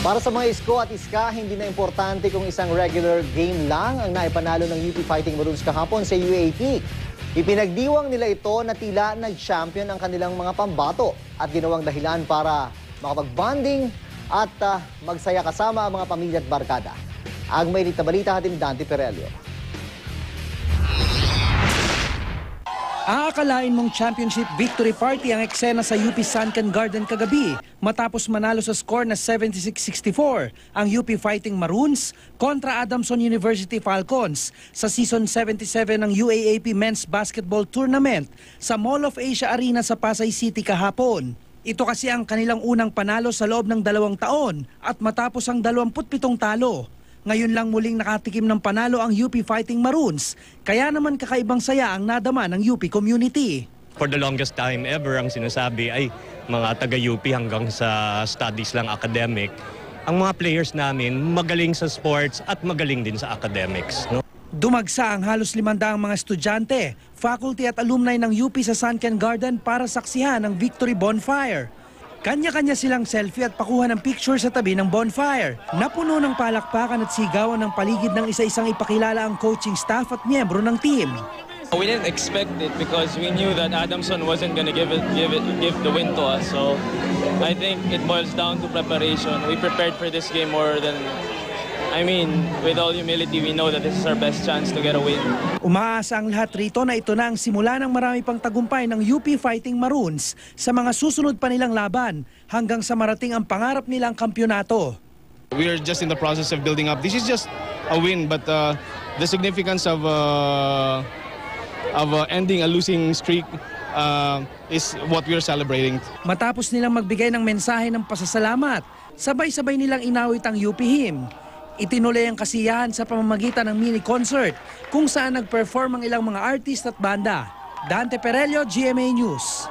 Para sa mga isko at iska, hindi na importante kung isang regular game lang ang naipanalo ng UP Fighting Maroons kahapon sa UAAP. Ipinagdiwang nila ito na tila nag-champion ang kanilang mga pambato at ginawang dahilan para makapag-bonding at magsaya kasama ang mga pamilya at barkada. Ang may balita natin Dante Perelio. Aakalain mong championship victory party ang eksena sa UP Sunken Garden kagabi matapos manalo sa score na 76-64 ang UP Fighting Maroons kontra Adamson University Falcons sa Season 77 ng UAAP Men's Basketball Tournament sa Mall of Asia Arena sa Pasay City kahapon. Ito kasi ang kanilang unang panalo sa loob ng 2 taon at matapos ang 27 talo. Ngayon lang muling nakatikim ng panalo ang UP Fighting Maroons, kaya naman kakaibang saya ang nadama ng UP community. For the longest time ever, ang sinasabi ay mga taga-UP hanggang sa studies lang academic. Ang mga players namin magaling sa sports at magaling din sa academics. No? Dumagsa ang halos 500 mga estudyante, faculty at alumni ng UP sa Sunken Garden para saksihan ang Victory Bonfire. Kanya-kanya silang selfie at pakuha ng picture sa tabi ng bonfire. Napuno ng palakpakan at sigawan ng paligid ng isa-isang ipakilala ang coaching staff at miyembro ng team. We didn't expect it because we knew that Adamson wasn't going to give the win to us. So I think it boils down to preparation. We prepared for this game more than, with all humility, we know that this is our best chance to get a win. Umaasa ang lahat rito na ito na ang simula ng marami pang tagumpay ng UP Fighting Maroons sa mga susunod pa nilang laban hanggang sa marating ang pangarap nilang kampyonato. We are just in the process of building up. This is just a win, but the significance of ending a losing streak is what we are celebrating. Matapos nilang magbigay ng mensahe ng pasasalamat, sabay-sabay nilang inawit ang UP hymn. Itinuloy ang kasiyahan sa pamamagitan ng mini-concert kung saan nag-perform ang ilang mga artist at banda. Dante Perelio, GMA News.